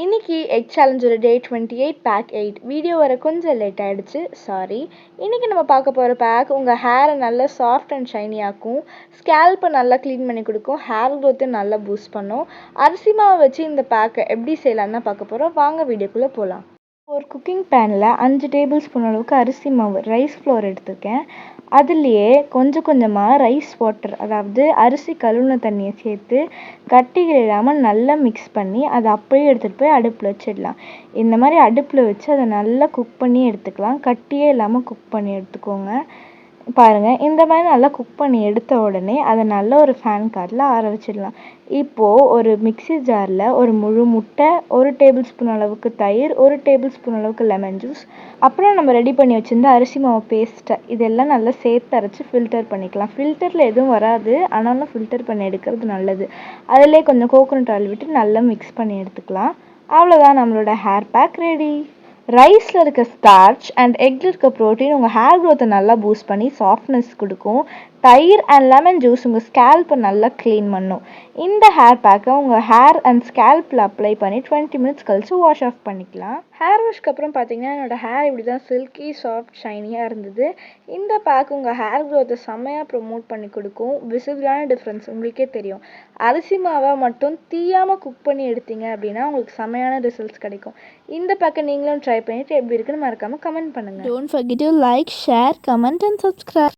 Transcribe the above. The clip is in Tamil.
இன்னைக்கு எக் சேலஞ்சோட டே 28 பேக் 8 வீடியோ வர கொஞ்சம் லேட் ஆகிடுச்சு, சாரி. இன்றைக்கி நம்ம பார்க்க போகிற பேக் உங்கள் ஹேரை நல்லா சாஃப்ட் அண்ட் ஷைனி ஆக்கும், ஸ்கேல்ப்பை நல்லா க்ளீன் பண்ணி கொடுக்கும், ஹேர் க்ரோத்தை நல்லா பூஸ்ட் பண்ணும். அரிசி மாவை வச்சு இந்த பேக்கை எப்படி செய்யலான்னு தான் பார்க்க போகிறோம். வாங்க வீடியோக்குள்ளே போகலாம். ஒரு குக்கிங் பேனில் 5 டேபிள் ஸ்பூன் அளவுக்கு அரிசி மாவு ரைஸ் ஃப்ளோர் எடுத்துருக்கேன். அதுலேயே கொஞ்சம் கொஞ்சமாக ரைஸ் வாட்டர், அதாவது அரிசி கழுவுன தண்ணியை சேர்த்து கட்டிகள் இல்லாமல் நல்லா மிக்ஸ் பண்ணி அதை அப்படியே எடுத்துகிட்டு போய் அடுப்பில் வச்சிடலாம். இந்த மாதிரி அடுப்பில் வச்சு அதை நல்லா குக் பண்ணி எடுத்துக்கலாம். கட்டியே இல்லாமல் குக் பண்ணி எடுத்துக்கோங்க. பாருங்கள், இந்த மாதிரி நல்லா குக் பண்ணி எடுத்த உடனே அதை நல்லா ஒரு ஃபேன் காற்றில் ஆற வச்சிடலாம். இப்போது ஒரு மிக்ஸி ஜாரில் ஒரு முழு முட்டை, 1 டேபிள் ஸ்பூன் அளவுக்கு தயிர், 1 டேபிள் ஸ்பூன் அளவுக்கு லெமன் ஜூஸ், அப்புறம் நம்ம ரெடி பண்ணி வச்சுருந்த அரிசி மாவு பேஸ்ட்டை இதெல்லாம் நல்லா சேர்த்து அரைச்சி ஃபில்டர் பண்ணிக்கலாம். ஃபில்டரில் எதுவும் வராது, ஆனாலும் ஃபில்டர் பண்ணி எடுக்கிறது நல்லது. அதிலே கொஞ்சம் கோகோனட் ஆயில் விட்டு நல்லா மிக்ஸ் பண்ணி எடுத்துக்கலாம். அவ்வளோதான், நம்மளோட ஹேர் பேக் ரெடி. ரைஸில் இருக்க ஸ்டார்ச் அண்ட் எக்கில் இருக்க ப்ரோட்டீன் உங்கள் ஹேர் க்ரோத்தை நல்லா பூஸ்ட் பண்ணி சாஃப்ட்னஸ் கொடுக்கும். தயிர் அண்ட் லெமன் ஜூஸ் உங்கள் ஸ்கேல்ப்பை நல்லா க்ளீன் பண்ணும். இந்த ஹேர் பேக்கை உங்கள் ஹேர் அண்ட் ஸ்கேல்ப்பில் அப்ளை பண்ணி 20 மினிட்ஸ் கழிச்சு வாஷ் ஆஃப் பண்ணிக்கலாம். ஹேர் வாஷ்க்கு அப்புறம் பார்த்தீங்கன்னா என்னோடய ஹேர் இப்படி தான் சில்கி சாஃப்ட் ஷைனியாக இருந்தது. இந்த பேக் உங்கள் ஹேர் க்ரோத்தை செம்மையாக ப்ரொமோட் பண்ணி கொடுக்கும். விசிபிளான டிஃப்ரென்ஸ் உங்களுக்கே தெரியும். அரிசி மாவை மட்டும் தீயாமல் குக் பண்ணி எடுத்தீங்க அப்படின்னா உங்களுக்கு செம்மையான ரிசல்ட்ஸ் கிடைக்கும். இந்த பேக்கை நீங்களும் ட்ரை பண்ணிவிட்டு எப்படி இருக்குன்னு மறக்காமல் கமெண்ட் பண்ணுங்கள். Don't forget to like, share, comment and subscribe.